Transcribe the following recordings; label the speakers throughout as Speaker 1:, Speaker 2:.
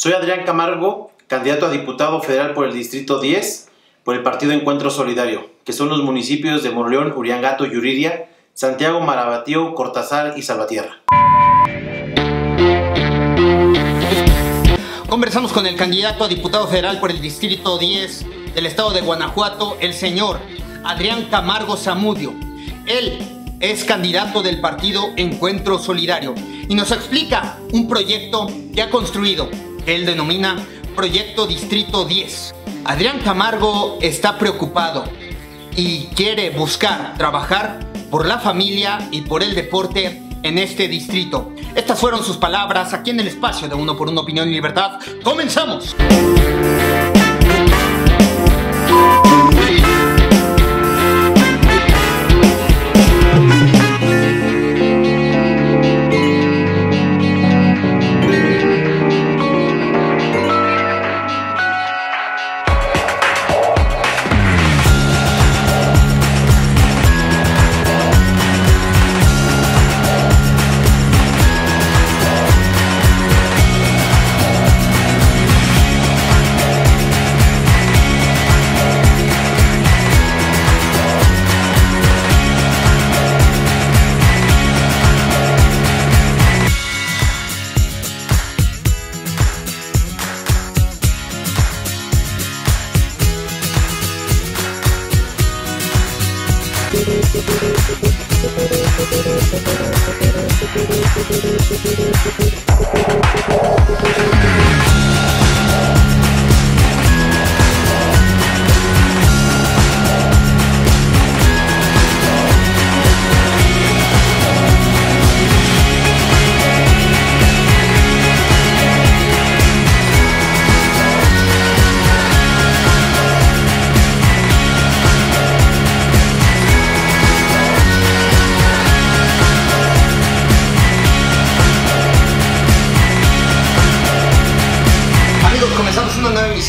Speaker 1: Soy Adrián Camargo, candidato a diputado federal por el Distrito 10, por el Partido Encuentro Solidario, que son los municipios de Moroleón, Uriangato, Yuriria, Santiago, Marabatío, Cortázar y Salvatierra.
Speaker 2: Conversamos con el candidato a diputado federal por el Distrito 10 del estado de Guanajuato, el señor Adrián Camargo Zamudio. Él es candidato del Partido Encuentro Solidario y nos explica un proyecto que ha construido, que él denomina Proyecto Distrito 10. Adrián Camargo está preocupado y quiere buscar trabajar por la familia y por el deporte en este distrito. Estas fueron sus palabras aquí en el espacio de Uno por Uno Opinión y Libertad. ¡Comenzamos!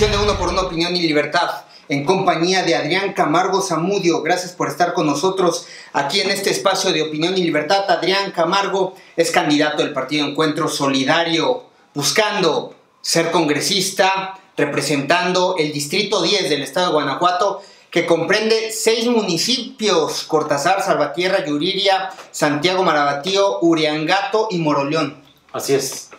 Speaker 2: De Uno por Uno Opinión y Libertad, en compañía de Adrián Camargo Zamudio. Gracias por estar con nosotros aquí en este espacio de Opinión y Libertad. Adrián Camargo es candidato del Partido Encuentro Solidario, buscando ser congresista, representando el Distrito 10 del estado de Guanajuato, que comprende 6 municipios: Cortázar, Salvatierra, Yuriria, Santiago, Marabatío, Uriangato y Moroleón.
Speaker 1: Así es.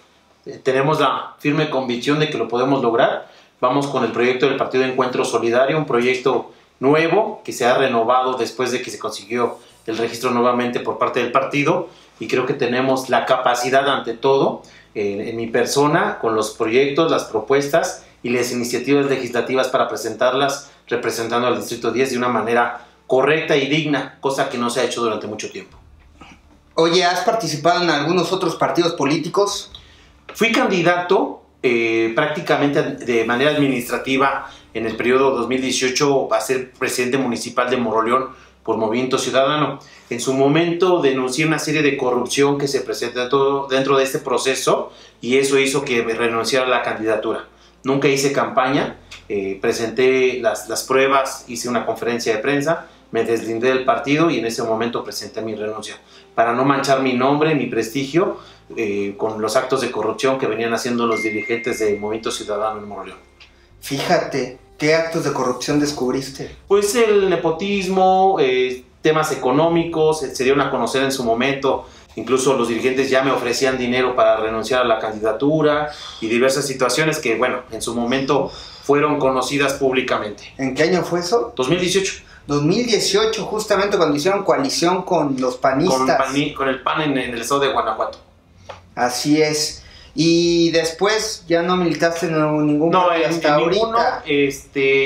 Speaker 1: Tenemos la firme convicción de que lo podemos lograr. Vamos con el proyecto del Partido Encuentro Solidario, un proyecto nuevo que se ha renovado después de que se consiguió el registro nuevamente por parte del partido, y creo que tenemos la capacidad, ante todo, en mi persona, con los proyectos, las propuestas y las iniciativas legislativas para presentarlas, representando al Distrito 10 de una manera correcta y digna, cosa que no se ha hecho durante mucho tiempo.
Speaker 2: Oye, ¿has participado en algunos otros partidos políticos?
Speaker 1: Fui candidato prácticamente de manera administrativa en el periodo 2018 a ser presidente municipal de Moroleón por Movimiento Ciudadano. En su momento denuncié una serie de corrupción que se presentó dentro de este proceso, y eso hizo que me renunciara a la candidatura. Nunca hice campaña, presenté las pruebas, hice una conferencia de prensa, me deslindé del partido y en ese momento presenté mi renuncia para no manchar mi nombre, mi prestigio, con los actos de corrupción que venían haciendo los dirigentes de Movimiento Ciudadano en Moroleón.
Speaker 2: Fíjate, ¿qué actos de corrupción descubriste?
Speaker 1: Pues el nepotismo, temas económicos, se dieron a conocer en su momento. Incluso los dirigentes ya me ofrecían dinero para renunciar a la candidatura y diversas situaciones que, bueno, en su momento fueron conocidas públicamente.
Speaker 2: ¿En qué año fue eso?
Speaker 1: 2018.
Speaker 2: 2018, justamente cuando hicieron coalición con los panistas.
Speaker 1: Con el PAN en el estado de Guanajuato.
Speaker 2: Así es. Y después ya no militaste en ningún partido hasta ahorita.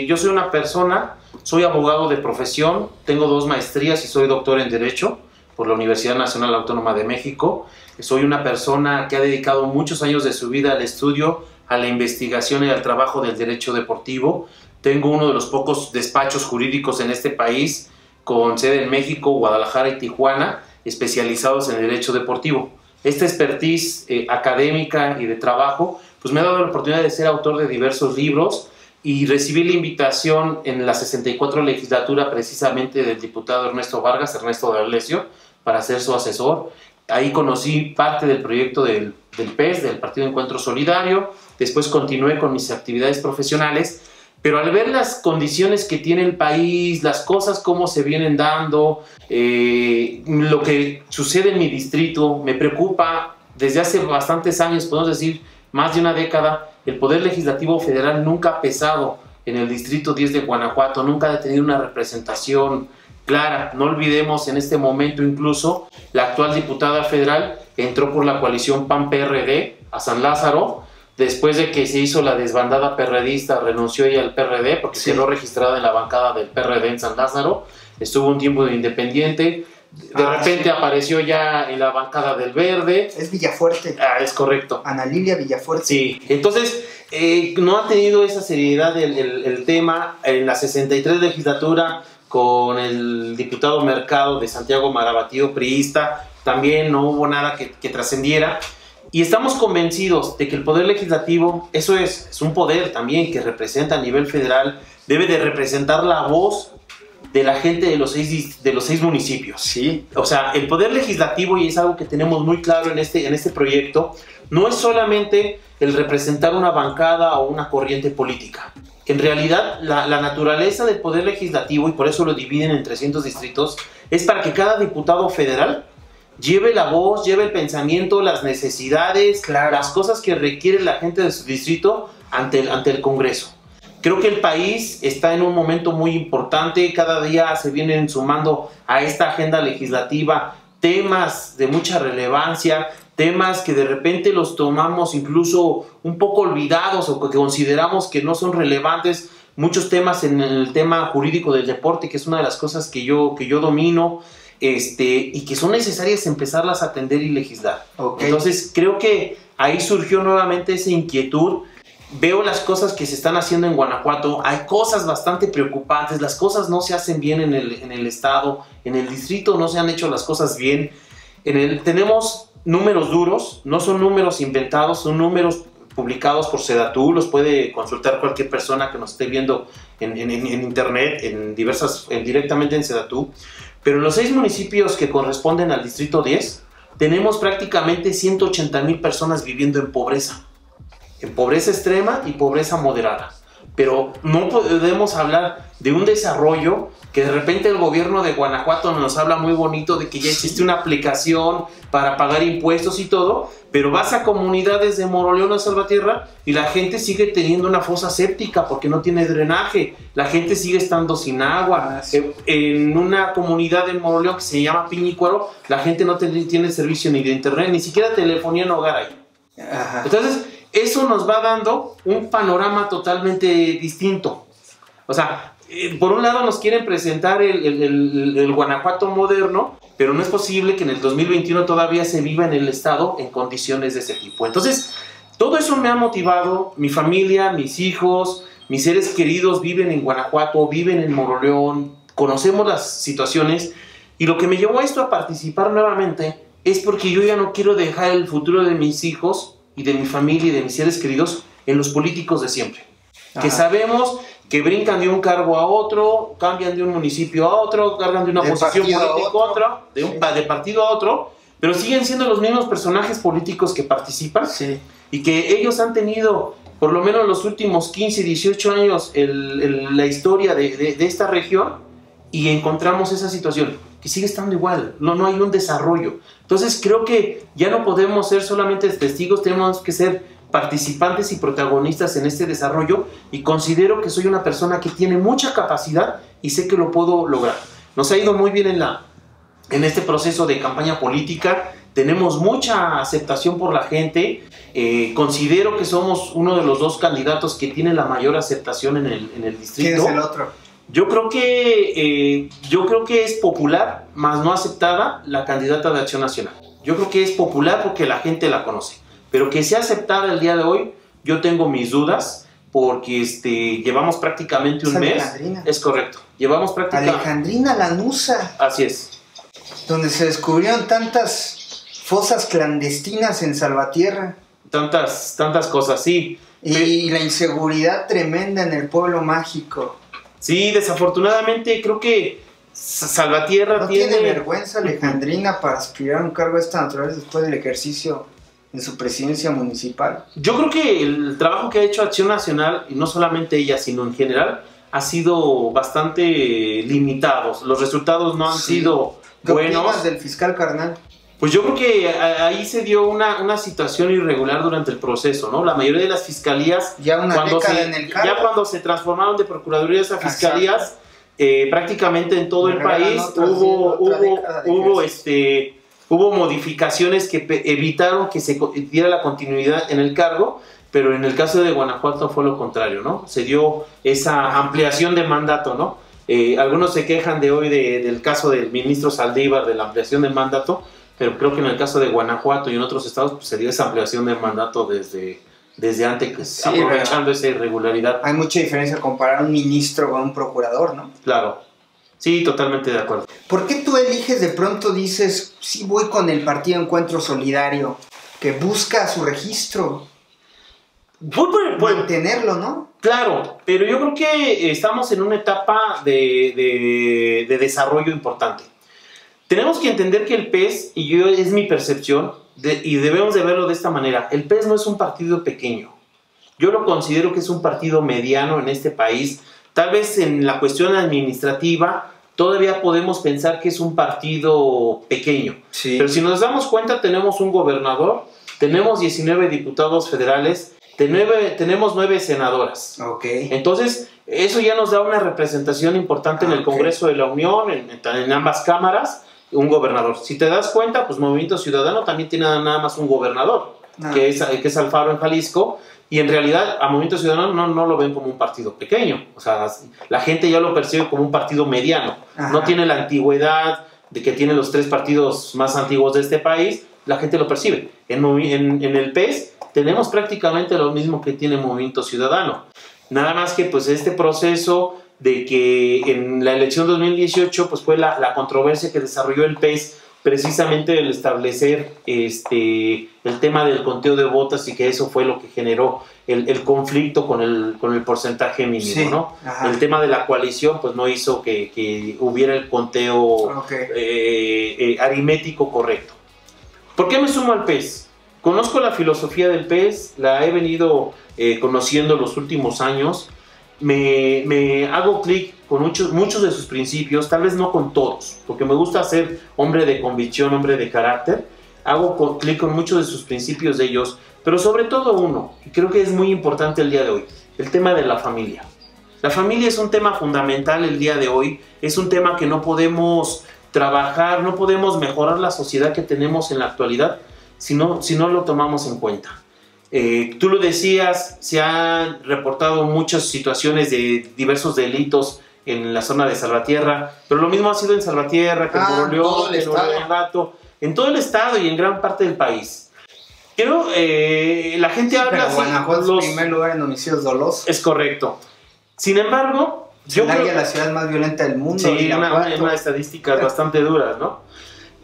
Speaker 1: Yo soy una persona, soy abogado de profesión, tengo 2 maestrías y soy doctor en Derecho por la Universidad Nacional Autónoma de México. Soy una persona que ha dedicado muchos años de su vida al estudio, a la investigación y al trabajo del derecho deportivo. Tengo uno de los pocos despachos jurídicos en este país, con sede en México, Guadalajara y Tijuana, especializados en derecho deportivo. Esta expertise académica y de trabajo pues me ha dado la oportunidad de ser autor de diversos libros, y recibí la invitación en la 64 legislatura precisamente del diputado Ernesto Vargas, Ernesto de Alessio, para ser su asesor. Ahí conocí parte del proyecto del PES, del Partido Partido Encuentro Solidario, después continué con mis actividades profesionales, pero al ver las condiciones que tiene el país, las cosas cómo se vienen dando, lo que sucede en mi distrito, me preocupa desde hace bastantes años, podemos decir más de una década. El Poder Legislativo Federal nunca ha pesado en el Distrito 10 de Guanajuato, nunca ha tenido una representación clara. No olvidemos, en este momento incluso, la actual diputada federal entró por la coalición PAN-PRD a San Lázaro, después de que se hizo la desbandada perredista, renunció ella al PRD porque quedó registrada en la bancada del PRD en San Lázaro, estuvo un tiempo de independiente, de repente apareció ya en la bancada del Verde.
Speaker 2: Es Villafuerte.
Speaker 1: Es correcto.
Speaker 2: Ana Lilia Villafuerte.
Speaker 1: Sí, entonces no ha tenido esa seriedad el tema. En la 63 legislatura, con el diputado Mercado de Santiago Marabatío, priista, también no hubo nada que trascendiera. Y estamos convencidos de que el Poder Legislativo, eso es un poder también que representa a nivel federal, debe de representar la voz de la gente de los seis municipios.
Speaker 2: Sí.
Speaker 1: O sea, el Poder Legislativo, y es algo que tenemos muy claro en este proyecto, no es solamente el representar una bancada o una corriente política. En realidad, la naturaleza del Poder Legislativo, y por eso lo dividen en 300 distritos, es para que cada diputado federal lleve la voz, lleve el pensamiento, las necesidades, las cosas que requiere la gente de su distrito ante el Congreso. Creo que el país está en un momento muy importante, cada día se vienen sumando a esta agenda legislativa temas de mucha relevancia, temas que de repente los tomamos incluso un poco olvidados o que consideramos que no son relevantes, muchos temas en el tema jurídico del deporte, que es una de las cosas que yo domino, y que son necesarias empezarlas a atender y legislar. Entonces creo que ahí surgió nuevamente esa inquietud. Veo las cosas que se están haciendo en Guanajuato, hay cosas bastante preocupantes, las cosas no se hacen bien en el estado, en el distrito no se han hecho las cosas bien. Tenemos números duros, no son números inventados, son números publicados por Sedatu, los puede consultar cualquier persona que nos esté viendo en internet, directamente en Sedatu. Pero en los 6 municipios que corresponden al distrito 10, tenemos prácticamente 180,000 personas viviendo en pobreza extrema y pobreza moderada. Pero no podemos hablar de un desarrollo que de repente el gobierno de Guanajuato nos habla muy bonito de que ya existe una aplicación para pagar impuestos y todo, pero vas a comunidades de Moroleón o Salvatierra y la gente sigue teniendo una fosa séptica porque no tiene drenaje, la gente sigue estando sin agua. En una comunidad de Moroleón que se llama Piñícuaro, la gente no tiene servicio ni de internet, ni siquiera telefonía en hogar ahí. Entonces, eso nos va dando un panorama totalmente distinto. O sea, por un lado nos quieren presentar el Guanajuato moderno, pero no es posible que en el 2021 todavía se viva en el estado en condiciones de ese tipo. Entonces, todo eso me ha motivado. Mi familia, mis hijos, mis seres queridos viven en Guanajuato, viven en Moroleón, conocemos las situaciones, y lo que me llevó a esto, a participar nuevamente, es porque yo ya no quiero dejar el futuro de mis hijos y de mi familia y de mis seres queridos en los políticos de siempre. Que sabemos que brincan de un cargo a otro, cambian de un municipio a otro, cargan de una posición política a otra, de partido a otro, pero siguen siendo los mismos personajes políticos que participan, y que ellos han tenido, por lo menos los últimos 15, 18 años, la historia de esta región, y encontramos esa situación que sigue estando igual, no hay un desarrollo. Entonces creo que ya no podemos ser solamente testigos, tenemos que ser participantes y protagonistas en este desarrollo, y considero que soy una persona que tiene mucha capacidad y sé que lo puedo lograr. Nos ha ido muy bien en este proceso de campaña política, tenemos mucha aceptación por la gente, considero que somos uno de los 2 candidatos que tienen la mayor aceptación en el distrito.
Speaker 2: ¿Quién es el otro?
Speaker 1: Yo creo que es popular, más no aceptada, la candidata de Acción Nacional. Yo creo que es popular porque la gente la conoce, pero que sea aceptada el día de hoy, yo tengo mis dudas, porque llevamos prácticamente un mes.
Speaker 2: Alejandrina.
Speaker 1: Es correcto. Llevamos prácticamente...
Speaker 2: Alejandrina Lanuza.
Speaker 1: Así es.
Speaker 2: Donde se descubrieron tantas fosas clandestinas en Salvatierra.
Speaker 1: Tantas cosas, sí.
Speaker 2: Y la inseguridad tremenda en el pueblo mágico.
Speaker 1: Sí, desafortunadamente creo que Salvatierra
Speaker 2: ¿No tiene vergüenza Alejandrina para aspirar a un cargo de esta naturaleza después del ejercicio en su presidencia municipal?
Speaker 1: Yo creo que el trabajo que ha hecho Acción Nacional, y no solamente ella, sino en general, ha sido bastante limitado. Los resultados no han sido buenos.
Speaker 2: ¿Qué opinas del fiscal carnal?
Speaker 1: Pues yo creo que ahí se dio una situación irregular durante el proceso, ¿no? La mayoría de las fiscalías,
Speaker 2: ya
Speaker 1: cuando se transformaron de procuradurías a fiscalías, prácticamente en todo el país hubo modificaciones que evitaron que se diera la continuidad en el cargo, pero en el caso de Guanajuato fue lo contrario, ¿no? Se dio esa ampliación de mandato, ¿no? Algunos se quejan de hoy del caso del ministro Saldívar, de la ampliación del mandato, pero creo que en el caso de Guanajuato y en otros estados pues, se dio esa ampliación de mandato desde antes, sí, aprovechando esa irregularidad.
Speaker 2: Hay mucha diferencia comparar un ministro con un procurador, ¿no?
Speaker 1: Claro, sí, totalmente de acuerdo.
Speaker 2: ¿Por qué tú eliges, de pronto dices, sí voy con el Partido Encuentro Solidario, que busca su registro? Mantenerlo, ¿no?
Speaker 1: Claro, pero yo creo que estamos en una etapa de desarrollo importante. Tenemos que entender que el PES, y es mi percepción, y debemos de verlo de esta manera, el PES no es un partido pequeño. Yo lo considero que es un partido mediano en este país. Tal vez en la cuestión administrativa todavía podemos pensar que es un partido pequeño. Sí. Pero si nos damos cuenta, tenemos un gobernador, tenemos 19 diputados federales, tenemos 9 senadoras.
Speaker 2: Okay.
Speaker 1: Entonces, eso ya nos da una representación importante en el Congreso de la Unión, en ambas cámaras, un gobernador. Si te das cuenta, pues Movimiento Ciudadano también tiene nada más un gobernador, que es Alfaro en Jalisco, y en realidad a Movimiento Ciudadano no lo ven como un partido pequeño. O sea, la gente ya lo percibe como un partido mediano. Ajá. No tiene la antigüedad de que tiene los 3 partidos más antiguos de este país, la gente lo percibe. En el PES tenemos prácticamente lo mismo que tiene Movimiento Ciudadano. Nada más que pues este proceso de que en la elección 2018 pues fue la controversia que desarrolló el PES, precisamente el establecer el tema del conteo de votos, y que eso fue lo que generó el conflicto con el porcentaje mínimo, sí, ¿no? Ajá. El tema de la coalición pues no hizo que hubiera el conteo aritmético correcto. ¿Por qué me sumo al PES? Conozco la filosofía del PES, la he venido conociendo los últimos años. Me hago clic con muchos de sus principios, tal vez no con todos, porque me gusta ser hombre de convicción, hombre de carácter. Hago clic con muchos de sus principios de ellos, pero sobre todo uno, y creo que es muy importante el día de hoy, el tema de la familia. La familia es un tema fundamental el día de hoy, es un tema que no podemos trabajar, no podemos mejorar la sociedad que tenemos en la actualidad si no lo tomamos en cuenta. Tú lo decías, se han reportado muchas situaciones de diversos delitos en la zona de Salvatierra, pero lo mismo ha sido en Salvatierra, que en Moroleón, que en Guanajuato, en todo el estado y en gran parte del país. Pero la gente habla...
Speaker 2: Pero Guanajuato es el primer lugar en homicidios dolosos.
Speaker 1: Es correcto. Sin embargo...
Speaker 2: yo creo que la ciudad más violenta del mundo.
Speaker 1: Sí, una estadística bastante dura, ¿no?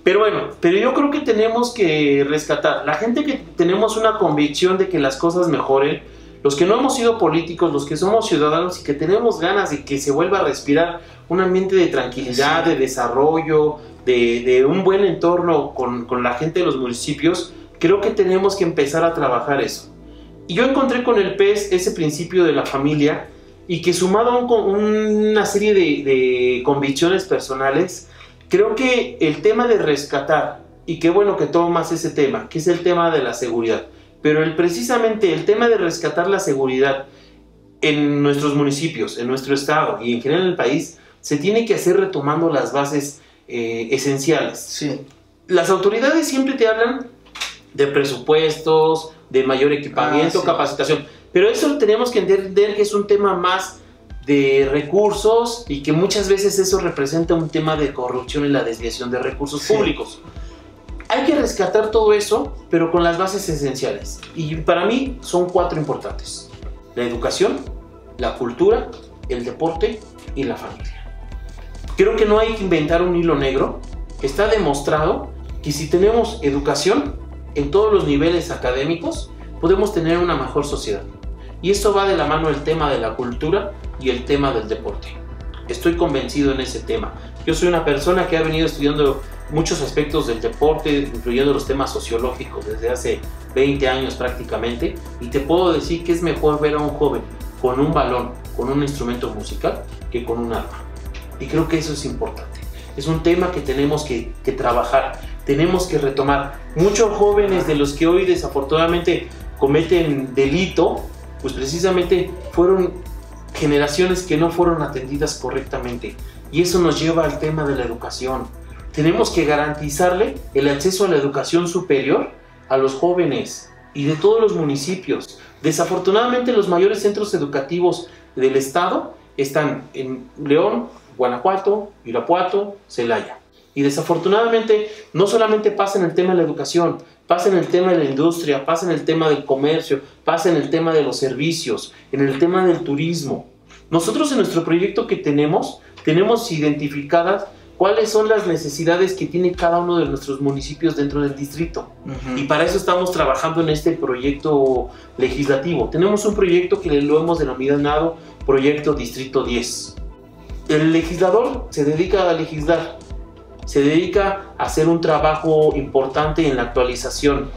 Speaker 1: Pero bueno, yo creo que tenemos que rescatar, la gente que tenemos una convicción de que las cosas mejoren, los que no hemos sido políticos, los que somos ciudadanos y que tenemos ganas de que se vuelva a respirar un ambiente de tranquilidad, sí, de desarrollo, de un buen entorno con la gente de los municipios, creo que tenemos que empezar a trabajar eso. Y yo encontré con el PES ese principio de la familia, y que sumado a una serie de convicciones personales, creo que el tema de rescatar, y qué bueno que tomas ese tema, que es el tema de la seguridad, pero precisamente el tema de rescatar la seguridad en nuestros municipios, en nuestro estado y en general en el país, se tiene que hacer retomando las bases esenciales.
Speaker 2: Sí. Las
Speaker 1: autoridades siempre te hablan de presupuestos, de mayor equipamiento, sí, capacitación, pero eso tenemos que entender que es un tema más de recursos, y que muchas veces eso representa un tema de corrupción y la desviación de recursos, sí, públicos. Hay que rescatar todo eso, pero con las bases esenciales, y para mí son 4 importantes: la educación, la cultura, el deporte y la familia. Creo que no hay que inventar un hilo negro. Está demostrado que si tenemos educación en todos los niveles académicos, podemos tener una mejor sociedad. Y esto va de la mano el tema de la cultura y el tema del deporte. Estoy convencido en ese tema. Yo soy una persona que ha venido estudiando muchos aspectos del deporte, incluyendo los temas sociológicos, desde hace 20 años prácticamente, y te puedo decir que es mejor ver a un joven con un balón, con un instrumento musical, que con un arma. Y creo que eso es importante. Es un tema que tenemos que trabajar, tenemos que retomar. Muchos jóvenes de los que hoy desafortunadamente cometen delito, pues precisamente fueron generaciones que no fueron atendidas correctamente. Y eso nos lleva al tema de la educación. Tenemos que garantizarle el acceso a la educación superior a los jóvenes y de todos los municipios. Desafortunadamente los mayores centros educativos del estado están en León, Guanajuato, Irapuato, Celaya. Y desafortunadamente no solamente pasa en el tema de la educación, pasa en el tema de la industria, pasa en el tema del comercio, pasa en el tema de los servicios, en el tema del turismo. Nosotros en nuestro proyecto que tenemos identificadas cuáles son las necesidades que tiene cada uno de nuestros municipios dentro del distrito. Y para eso estamos trabajando en este proyecto legislativo. Tenemos un proyecto que lo hemos denominado Proyecto Distrito 10. El legislador se dedica a legislar, se dedica a hacer un trabajo importante en la actualización.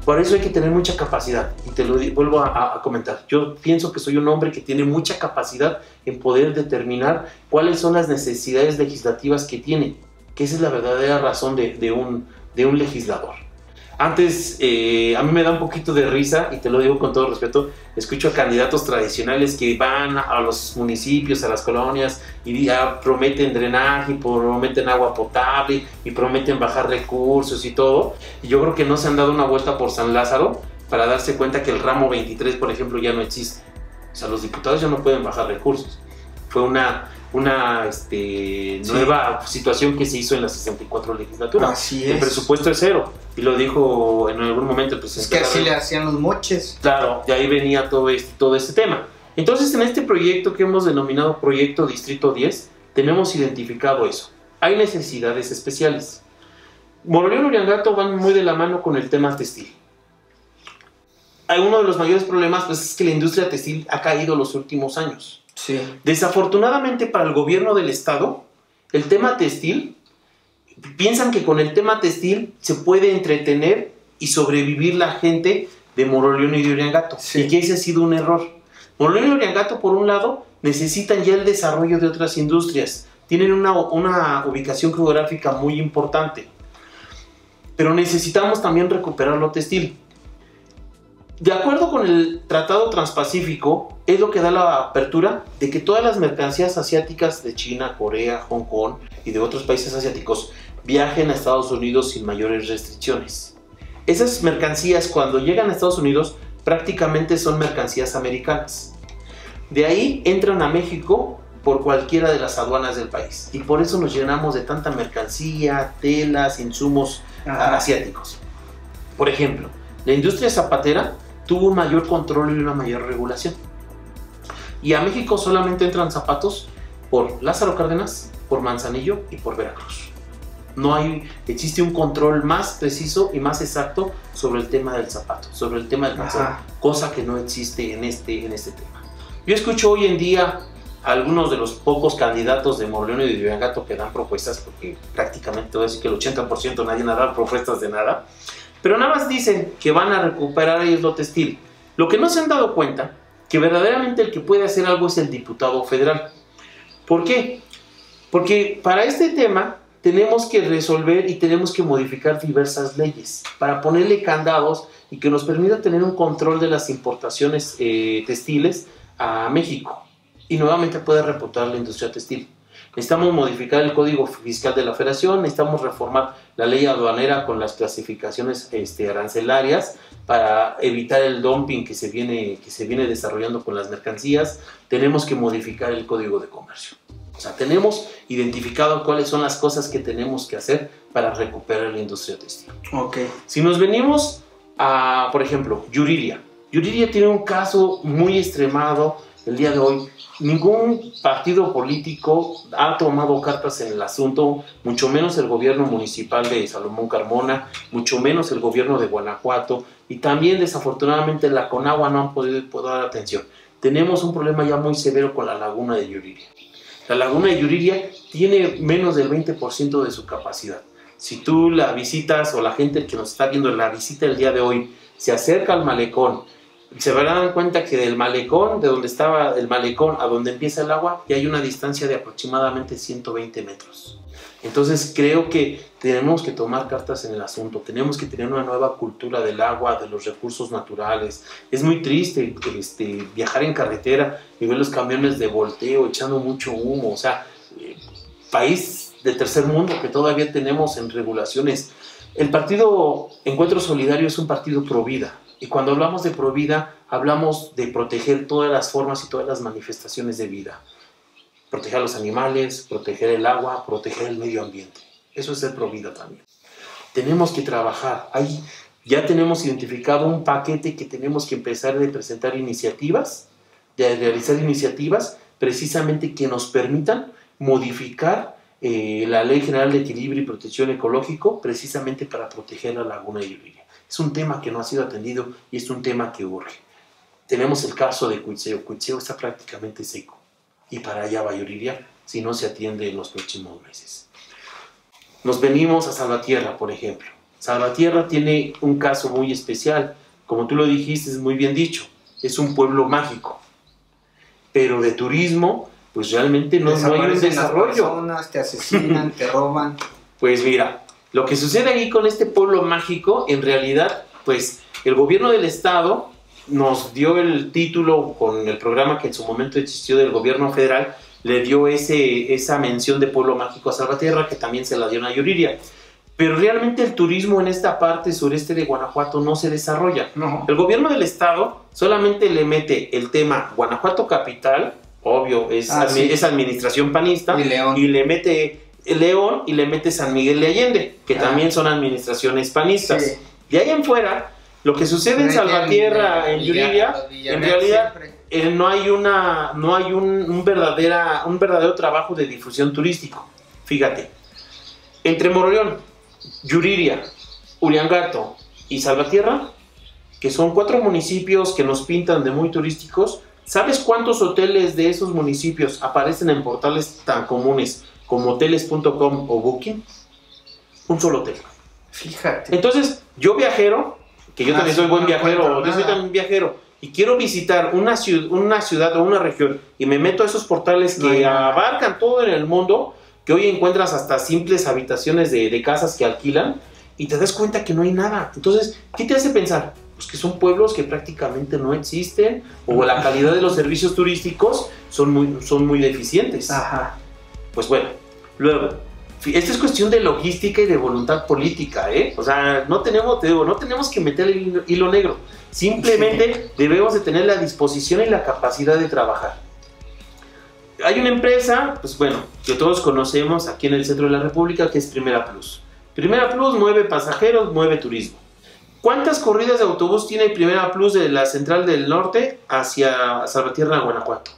Speaker 1: Por eso hay que tener mucha capacidad, y te lo vuelvo a comentar. Yo pienso que soy un hombre que tiene mucha capacidad en poder determinar cuáles son las necesidades legislativas que tiene, que esa es la verdadera razón de un legislador. Antes, a mí me da un poquito de risa, y te lo digo con todo respeto, escucho a candidatos tradicionales que van a los municipios, a las colonias, y ya prometen drenaje, prometen agua potable, y prometen bajar recursos y todo. Y yo creo que no se han dado una vuelta por San Lázaro para darse cuenta que el ramo 23, por ejemplo, ya no existe. O sea, los diputados ya no pueden bajar recursos. Fue una nueva situación que se hizo en la 64 legislatura.
Speaker 2: Así es.
Speaker 1: El presupuesto es cero, y lo dijo en algún momento el presidente.
Speaker 2: Es que así le hacían los moches.
Speaker 1: Claro, de ahí venía todo este tema. Entonces, en este proyecto que hemos denominado Proyecto Distrito 10, tenemos identificado eso. Hay necesidades especiales. Moroleón y Uriangato van muy de la mano con el tema textil. Hay uno de los mayores problemas, pues, es que la industria textil ha caído los últimos años.
Speaker 2: Sí.
Speaker 1: Desafortunadamente para el gobierno del estado, el tema textil, piensan que con el tema textil se puede entretener y sobrevivir la gente de Moroleón y de Uriangato.
Speaker 2: Sí.
Speaker 1: Y que ese ha sido un error. Moroleón y Uriangato, por un lado, necesitan ya el desarrollo de otras industrias. Tienen una ubicación geográfica muy importante. Pero necesitamos también recuperar lo textil. De acuerdo con el Tratado Transpacífico, es lo que da la apertura de que todas las mercancías asiáticas de China, Corea, Hong Kong y de otros países asiáticos viajen a Estados Unidos sin mayores restricciones. Esas mercancías, cuando llegan a Estados Unidos, prácticamente son mercancías americanas. De ahí entran a México por cualquiera de las aduanas del país. Y por eso nos llenamos de tanta mercancía, telas, insumos asiáticos. Por ejemplo, la industria zapatera tuvo un mayor control y una mayor regulación. Y a México solamente entran zapatos por Lázaro Cárdenas, por Manzanillo y por Veracruz. Existe un control más preciso y más exacto sobre el tema del zapato, sobre el tema del calzado, cosa que no existe en este tema. Yo escucho hoy en día a algunos de los pocos candidatos de Moroleón y de Uriangato que dan propuestas, porque prácticamente te voy a decir que el 80% nadie ha dado propuestas de nada, pero nada más dicen que van a recuperar ellos lo textil. Lo que no se han dado cuenta, que verdaderamente el que puede hacer algo es el diputado federal. ¿Por qué? Porque para este tema tenemos que resolver y tenemos que modificar diversas leyes para ponerle candados y que nos permita tener un control de las importaciones textiles a México y nuevamente puede reputar la industria textil. Necesitamos modificar el Código Fiscal de la Federación, necesitamos reformar la ley aduanera con las clasificaciones arancelarias para evitar el dumping que se viene desarrollando con las mercancías. Tenemos que modificar el Código de Comercio. O sea, tenemos identificado cuáles son las cosas que tenemos que hacer para recuperar la industria textil.
Speaker 2: Okay.
Speaker 1: Si nos venimos a, por ejemplo, Yuriria. Yuriria tiene un caso muy extremado el día de hoy. Ningún partido político ha tomado cartas en el asunto, mucho menos el gobierno municipal de Salomón Carmona, mucho menos el gobierno de Guanajuato, y también desafortunadamente la Conagua no han podido dar atención. Tenemos un problema ya muy severo con la laguna de Yuriria. La laguna de Yuriria tiene menos del 20% de su capacidad. Si tú la visitas o la gente que nos está viendo la visita el día de hoy se acerca al malecón, se darán cuenta que del malecón, de donde estaba el malecón a donde empieza el agua, ya hay una distancia de aproximadamente 120 metros. Entonces creo que tenemos que tomar cartas en el asunto, tenemos que tener una nueva cultura del agua, de los recursos naturales. Es muy triste viajar en carretera y ver los camiones de volteo echando mucho humo, o sea, país de tercer mundo que todavía tenemos en regulaciones. El partido Encuentro Solidario es un partido pro vida. Y cuando hablamos de pro vida, hablamos de proteger todas las formas y todas las manifestaciones de vida. Proteger a los animales, proteger el agua, proteger el medio ambiente. Eso es ser pro vida también. Tenemos que trabajar. Ahí ya tenemos identificado un paquete que tenemos que empezar a presentar iniciativas, de realizar iniciativas precisamente que nos permitan modificar la Ley General de Equilibrio y Protección Ecológico precisamente para proteger la laguna de Yuriria. Es un tema que no ha sido atendido y es un tema que urge. Tenemos el caso de Cuitzeo. Cuitzeo está prácticamente seco y para allá va Yuriria si no se atiende en los próximos meses. Nos venimos a Salvatierra, por ejemplo. Salvatierra tiene un caso muy especial. Como tú lo dijiste, es muy bien dicho. Es un pueblo mágico. Pero de turismo, pues realmente no hay un desarrollo.
Speaker 2: Las personas, te asesinan, te roban.
Speaker 1: Pues mira, lo que sucede aquí con este pueblo mágico, en realidad, pues el gobierno del estado nos dio el título con el programa que en su momento existió del gobierno federal, le dio esa mención de pueblo mágico a Salvatierra, que también se la dio a Yuriria. Pero realmente el turismo en esta parte sureste de Guanajuato no se desarrolla.
Speaker 2: No.
Speaker 1: El gobierno del estado solamente le mete el tema Guanajuato capital, obvio, es administración panista, y le mete León y le mete San Miguel de Allende, que también son administraciones panistas. Sí. De ahí en fuera, lo que sucede en Salvatierra, en Yuriria, en realidad no hay un verdadero trabajo de difusión turístico. Fíjate, entre Moroleón, Yuriria, Uriangato y Salvatierra, que son 4 municipios que nos pintan de muy turísticos, ¿sabes cuántos hoteles de esos municipios aparecen en portales tan comunes como hoteles.com o Booking? Un solo hotel.
Speaker 2: Fíjate.
Speaker 1: Entonces, yo viajero, que yo también soy buen viajero, yo soy también viajero, y quiero visitar una ciudad o una región, y me meto a esos portales que abarcan todo en el mundo, que hoy encuentras hasta simples habitaciones de casas que alquilan, y te das cuenta que no hay nada. Entonces, ¿qué te hace pensar? Pues que son pueblos que prácticamente no existen, o la calidad de los servicios turísticos son muy deficientes.
Speaker 2: Ajá.
Speaker 1: Pues bueno, luego, esta es cuestión de logística y de voluntad política, ¿eh? O sea, no tenemos que meter el hilo negro. Simplemente debemos de tener la disposición y la capacidad de trabajar. Hay una empresa, pues bueno, que todos conocemos aquí en el centro de la República, que es Primera Plus. Primera Plus mueve pasajeros, mueve turismo. ¿Cuántas corridas de autobús tiene Primera Plus de la Central del Norte hacia Salvatierra, Guanajuato?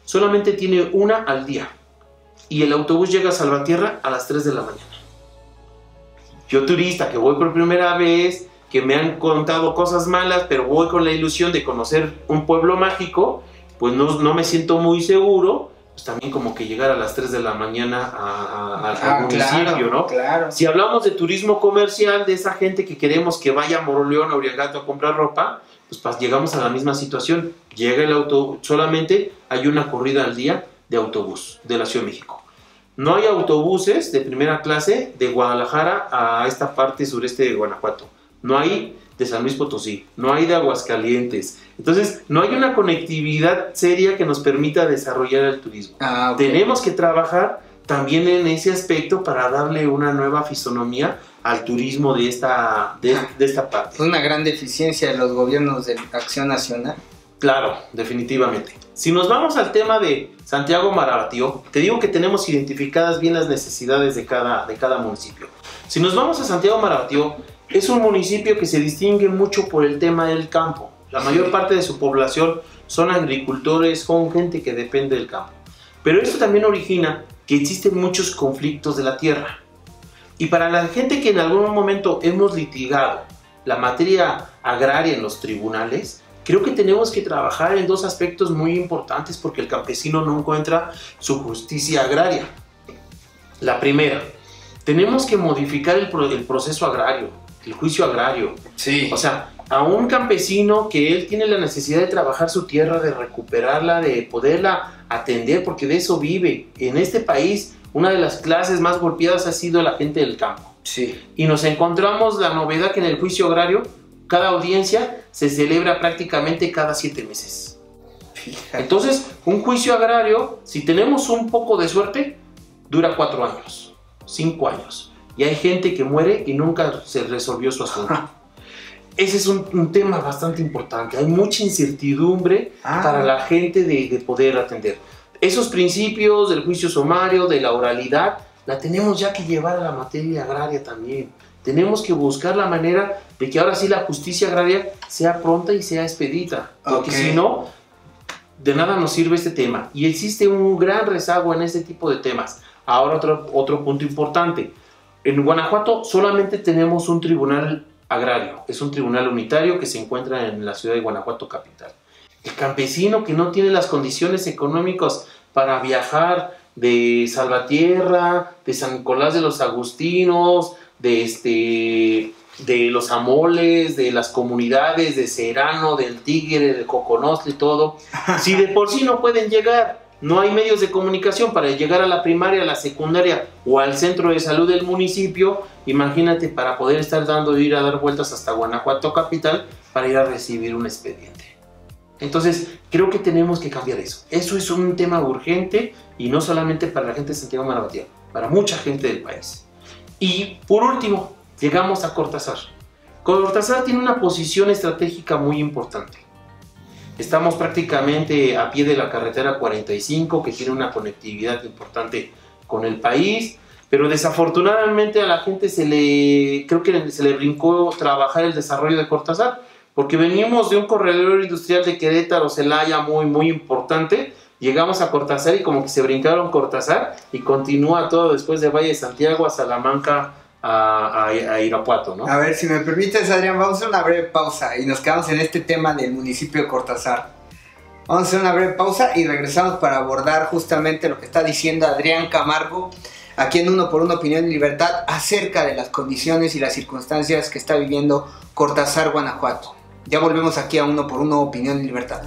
Speaker 1: Solamente tiene una al día. Y el autobús llega a Salvatierra a las 3 de la mañana. Yo, turista, que voy por primera vez, que me han contado cosas malas, pero voy con la ilusión de conocer un pueblo mágico, pues no me siento muy seguro, pues también como que llegar a las 3 de la mañana al municipio,
Speaker 2: claro,
Speaker 1: ¿no?
Speaker 2: Claro.
Speaker 1: Si hablamos de turismo comercial, de esa gente que queremos que vaya a Moroleón o Uriangato a comprar ropa, pues llegamos a la misma situación. Llega el autobús, solamente hay una corrida al día de autobús de la Ciudad de México. No hay autobuses de primera clase de Guadalajara a esta parte sureste de Guanajuato. No hay de San Luis Potosí, no hay de Aguascalientes. Entonces, no hay una conectividad seria que nos permita desarrollar el turismo. Okay. Tenemos que trabajar también en ese aspecto para darle una nueva fisonomía al turismo de esta parte.
Speaker 2: Una gran deficiencia de los gobiernos de Acción Nacional.
Speaker 1: Claro, definitivamente. Si nos vamos al tema de Santiago Marabatío, te digo que tenemos identificadas bien las necesidades de cada municipio. Si nos vamos a Santiago Marabatío, es un municipio que se distingue mucho por el tema del campo. La mayor parte de su población son agricultores, son gente que depende del campo. Pero esto también origina que existen muchos conflictos de la tierra. Y para la gente que en algún momento hemos litigado la materia agraria en los tribunales, creo que tenemos que trabajar en 2 aspectos muy importantes porque el campesino no encuentra su justicia agraria. La primera, tenemos que modificar el proceso agrario, el juicio agrario.
Speaker 2: Sí.
Speaker 1: O sea, a un campesino que él tiene la necesidad de trabajar su tierra, de recuperarla, de poderla atender, porque de eso vive. En este país, una de las clases más golpeadas ha sido la gente del campo.
Speaker 2: Sí.
Speaker 1: Y nos encontramos la novedad que en el juicio agrario, cada audiencia se celebra prácticamente cada 7 meses.
Speaker 2: Fíjate.
Speaker 1: Entonces, un juicio agrario, si tenemos un poco de suerte, dura 4 años, 5 años. Y hay gente que muere y nunca se resolvió su asunto. Ese es un tema bastante importante. Hay mucha incertidumbre para la gente de poder atender. Esos principios del juicio sumario, de la oralidad, la tenemos ya que llevar a la materia agraria también. Tenemos que buscar la manera de que ahora sí la justicia agraria sea pronta y sea expedita. Porque si no, de nada nos sirve este tema. Y existe un gran rezago en este tipo de temas. Ahora otro punto importante. En Guanajuato solamente tenemos un tribunal agrario. Es un tribunal unitario que se encuentra en la ciudad de Guanajuato capital. El campesino que no tiene las condiciones económicas para viajar de Salvatierra, de San Nicolás de los Agustinos, de los Amoles, de las comunidades de Serrano, del Tigre, de Coconostla y todo, si de por sí no pueden llegar, no hay medios de comunicación para llegar a la primaria, a la secundaria o al centro de salud del municipio, imagínate para poder estar ir a dar vueltas hasta Guanajuato capital para ir a recibir un expediente. Entonces, creo que tenemos que cambiar eso. Eso es un tema urgente y no solamente para la gente de Santiago Marabatío, para mucha gente del país. Y por último, llegamos a Cortázar. Cortázar tiene una posición estratégica muy importante. Estamos prácticamente a pie de la carretera 45, que tiene una conectividad importante con el país, pero desafortunadamente a la gente creo que se le brincó trabajar el desarrollo de Cortázar, porque venimos de un corredor industrial de Querétaro, Celaya, muy importante. Llegamos a Cortázar y como que se brincaron Cortázar y continúa todo después de Valle de Santiago a Salamanca, a Irapuato, ¿no?
Speaker 2: A ver, si me permites, Adrián, vamos a hacer una breve pausa y nos quedamos en este tema del municipio de Cortázar. Vamos a hacer una breve pausa y regresamos para abordar justamente lo que está diciendo Adrián Camargo aquí en Uno por Uno Opinión y Libertad acerca de las condiciones y las circunstancias que está viviendo Cortázar, Guanajuato. Ya volvemos aquí a Uno por Uno Opinión y Libertad.